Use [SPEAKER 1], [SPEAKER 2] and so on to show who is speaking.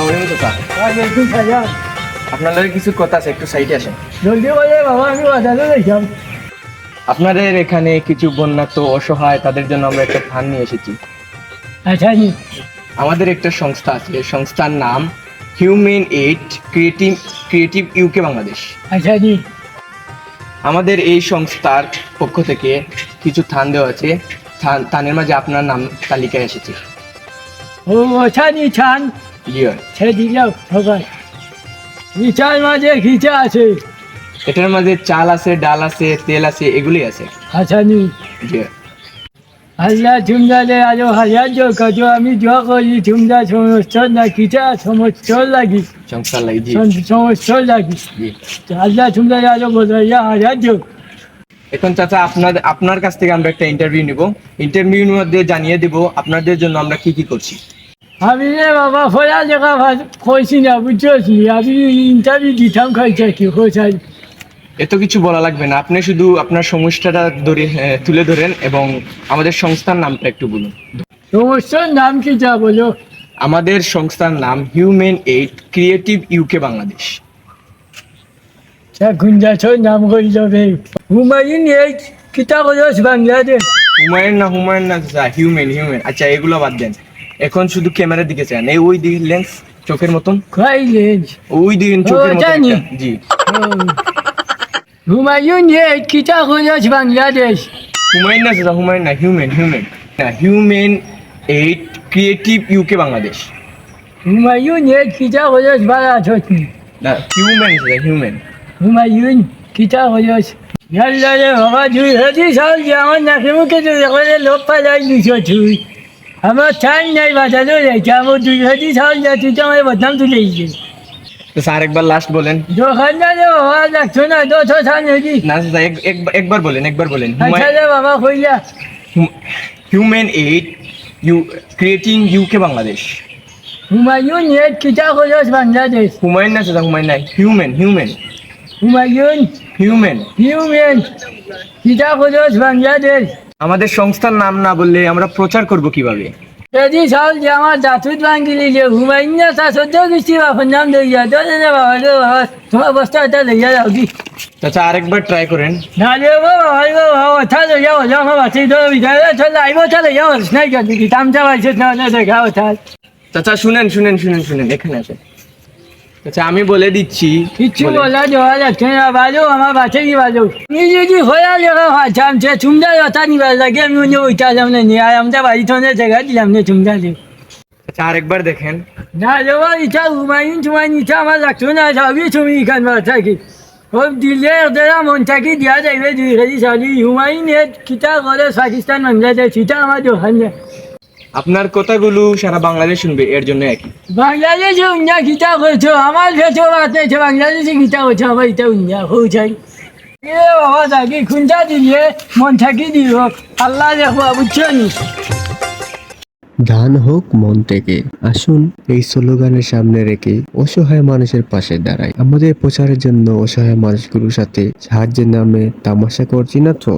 [SPEAKER 1] আলাইকুম চাচা।
[SPEAKER 2] ওয়ালাইকুম সালাম।
[SPEAKER 1] আপনার লগে কিছু কথা আছে, একটু সাইডে আসেন।
[SPEAKER 2] জলদি বলে বাবা, আমি বাজারে যাইতাম।
[SPEAKER 1] আপনাদের এখানে কিছু বন্যার্ত অসহায় তাদের জন্য আমরা একটা ফান্ড নিয়ে এসেছি।
[SPEAKER 2] আচ্ছা নি।
[SPEAKER 1] আমাদের একটা সংস্থা আছে, সংস্থার নাম human aid creative UK Bangladesh.
[SPEAKER 2] আচ্ছা নি।
[SPEAKER 1] আমাদের এই সংস্থার পক্ষ থেকে কিছু থান দেওয়া আছে, থানের মাঝে আপনার নাম তালিকায় এসেছে।
[SPEAKER 2] ও আচ্ছা নি ছান।
[SPEAKER 1] জি হয়।
[SPEAKER 2] ছেড়ে দিলাম সবাই। নিচার মাঝে খিচা আছে।
[SPEAKER 1] এটার মাঝে চাল আছে, ডাল আছে, তেল আছে, এগুলি আছে।
[SPEAKER 2] আচ্ছা নি।
[SPEAKER 1] জি হয়।
[SPEAKER 2] আল্লাহ চুমদালে আরো হাজার যোগ কাজো আমি যোগ করি চুমদা সমস্ত না খিচা সমস্ত লাগি।
[SPEAKER 1] সংস্থার লাগি। জি
[SPEAKER 2] সমস্ত লাগি।
[SPEAKER 1] জি।
[SPEAKER 2] আল্লাহ চুমদালে আরো বোঝাইয়া হাজার যোগ।
[SPEAKER 1] এখন চাচা আপনার কাছ থেকে আমরা একটা ইন্টারভিউ নিব। ইন্টারভিউর মধ্যে জানিয়ে দেব আপনাদের জন্য আমরা কি কি করছি।
[SPEAKER 2] আমি রে বাবা ফোলা জায়গা কইছি না বুঝছিস আমি ইন্টারভিউ দিতাম খাইছে কি কোথায়।
[SPEAKER 1] এত কিছু বলা লাগবে না, আপনি শুধু আপনার সমস্যাটা তুলে ধরেন এবং আমাদের সংস্থার নামটা একটু বলুন।
[SPEAKER 2] সমস্যার নাম কি যা বলো।
[SPEAKER 1] আমাদের সংস্থার নাম human aid creative UK Bangladesh.
[SPEAKER 2] গুঞ্জাছর নাম করি যাবে হুমায়ুন এই কিতা করস বাংলাদেশ।
[SPEAKER 1] হুমায়ুন না চাচা, হিউম্যান। আচ্ছা এগুলো বাদ দেন, এখন শুধু ক্যামেরার দিকে চান। এই ওই দিকে লেন্স চোখের মতন,
[SPEAKER 2] খাইলেন
[SPEAKER 1] ওই দিকে চোখের মতন
[SPEAKER 2] জানি।
[SPEAKER 1] একটা। জি।
[SPEAKER 2] হুমায়ুন এই কিতা করস বাংলাদেশ।
[SPEAKER 1] হুমায়ুন না চাচা, হুমায়ুন না, human aid creative UK Bangladesh.
[SPEAKER 2] Humayun এই কিতা করস বাংলাদেশ।
[SPEAKER 1] না হিউম্যান।
[SPEAKER 2] হুমায়ুন কিতা করস ইয়াল্লা রে বাবা তুই হেদি সাল যে আমার নাকি মুখে তুই করে লোক পালাই দিছ তুই। আমার টাইম নাই বাজারে যাইতে আমার তুই হেদি সাল যা তুই তো আমার বদনাম তুলে দিয়েছিস।
[SPEAKER 1] তো স্যার একবার লাস্ট বলেন।
[SPEAKER 2] দোকানদারে বাবা লাগছো না দশ সাল হেদি।
[SPEAKER 1] না চাচা একবার বলেন।
[SPEAKER 2] আচ্ছা রে বাবা কইলা
[SPEAKER 1] human aid creating UK Bangladesh.
[SPEAKER 2] Humayun এই কিতা করস বাংলাদেশ।
[SPEAKER 1] হুমায়ুন না চাচা, হুমায়ুন না, হিউম্যান।
[SPEAKER 2] হুমায়ুন হিউম্যান কিতা করস বাংলাদেশ।
[SPEAKER 1] আমাদের সংস্থার নাম না বললে আমরা প্রচার করব কিভাবে?
[SPEAKER 2] যদি সাল যে আমার দাঁতুত ভাঙিলি যে হুমায়ুন না তা সহ্য কৃষ্টি বাপন নাম লইয়া দলে রে বাবা রে বাবা তোমার বস্তাটা লইয়া যাও কি।
[SPEAKER 1] চাচা আরেকবার ট্রাই করেন।
[SPEAKER 2] না রে বাবা ওঠা লইয়া ওঠা আমার বাচ্চা তো বিদায় চল আইব ওঠা লইয়া নাই কেন কি তামচা পাইছে না না দেখা ওঠা।
[SPEAKER 1] চাচা শুনেন, এখানে আসেন। আচ্ছা আমি বলে দিচ্ছি।
[SPEAKER 2] কিচ্ছু বলা যাওয়া যাচ্ছে না ভালো আমার বাচ্চা কি ভালো নি যদি হয়ে লেখা চামচা চুমদা ওঠা নিবার লাগে আমি অন্য ওইটা যাম না নিয়ে আমরা বাড়ি থনে জায়গা দিলাম না চুমদা দিয়ে।
[SPEAKER 1] আচ্ছা আরেকবার দেখেন।
[SPEAKER 2] না যাওয়া ইচ্ছা হুমায়ুন ইচ্ছা আমার লাগতো না সবই তুমি এখান থাকি ও দিলে ওদের মন থাকি দিয়া যাইবে দুই কেজি চালি হুমায়ুন কিতা করে পাকিস্তান বাংলাদেশ এটা আমার দোকান নেই।
[SPEAKER 1] আপনার কথাগুলো সারা বাংলাদেশ শুনবে, এর জন্য একই।
[SPEAKER 2] বাংলাদেশে উন্না কিতা করছো আমার ভেছো বাতাইছো বাংলাদেশে কিতা করছো আমার এটা উন্না হৌছাই এ বাবা থাকি খুঁজা দিলে মন থাকি দিব আল্লাহ দেখো বুঝছো নি।
[SPEAKER 3] দান হোক মন থেকে। আসুন এই স্লোগানের সামনে রেখে অসহায় মানুষের পাশে দাঁড়াই। আমাদের প্রচারের জন্য অসহায় মানুষগুলোর সাথে সাহায্যের নামে তামাশা করছি না তো।